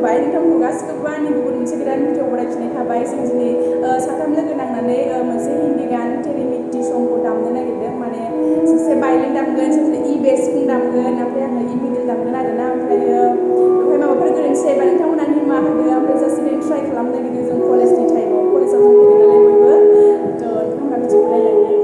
खुलुमबाय नोंथांमोनखौ गासिखौबो आंनि गुबुन मोनसे गोदान भिडिअ बरायफिननाय थाबाय जों दिनै साथाम लोगो नांनानै मोनसे हिन्दी गान टेरि मिट्टी संखौ दामनो नागिरदों माने सासे भायलिन दामगोन सासे बेस सिफुं दामगोन ओमफ्राय आङो मिडल दामगोन आरोना ओमफ्राय माबाफोर गोरोन्थि जायोबा नोंथांमोना निमाहा होदो ओमफ्राय जास्ट ओरैनो ट्राइ खालामनो नागिरदों जों कलेजनि टाइमाव कलेजाव जों फैदों नालाय बयबो थ' नोंथांमोना बिदिखौ रायलायो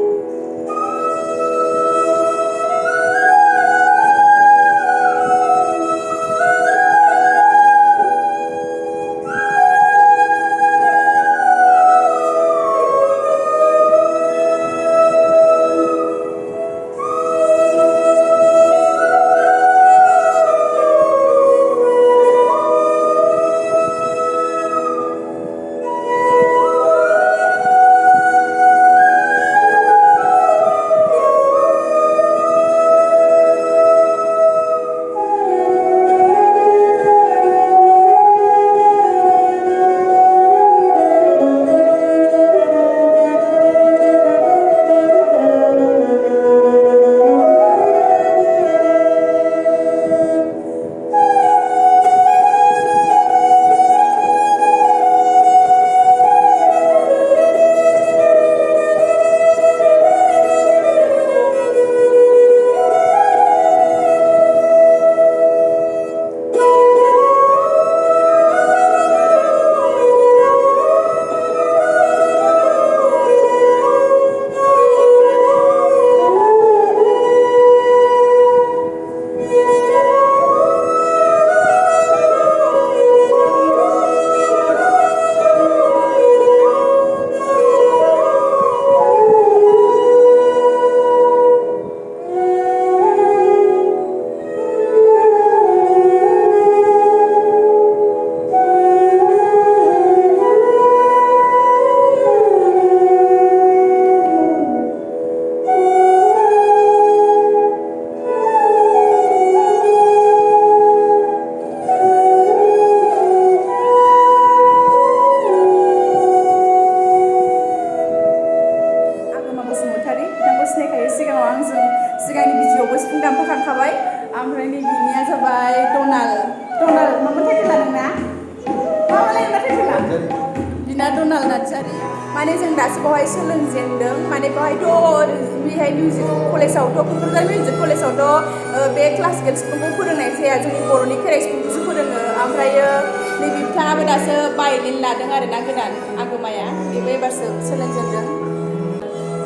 सिगांनि भिडिअआवबो सिफुं दामफाखांखाबाय ओमफ्राय नैबेनिया जाबाय डनाल माबा टाइटेल लादोंना मा लायोना टाइटेला बिना डनाल नार्जारि माने जों दासो बावहाय सोलोंजेनदों माने बावहायथ' बेहाय मिउजिक कलेजावथ' क'क्राझार मिउजिक कलेजावथ' बे क्लासिकेल सिफुंखौ फोरोंनाय जाया जोंनि बर'नि खेराइ सिफुंखौसो फोरोङो ओमफ्रायो नैबे बिथाङाबो दासो भायलिन लादों आरोना गोदान आगोमाया बेबो एबारसो सोलोंजेनदों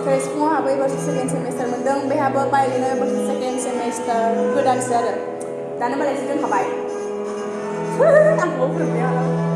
खेराइ सिफुङावहाबो एबारसो सेकेन्ड सेमिस्टार मोनदों बेहाबो भायलिनाव एबारसो सेकेन्ड सेमिस्टार गोदानसो आरो दानो मालायसो दोनखाबाय आंखौबो फोरोंबाय हाला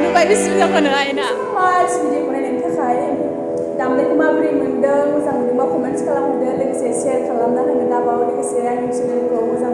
नुबाय बेसे मोजां खनो आइना मास भिडिअखौ नायनायनि थाखाय दामनायखौ माबोरै मोनदों मोजां मोनदोंबा कमेन्ट्स खालामहरदो लोगोसे शेयार खालामना होनो दाबाव लोगोसे आंनि चेनेलखौ मोजां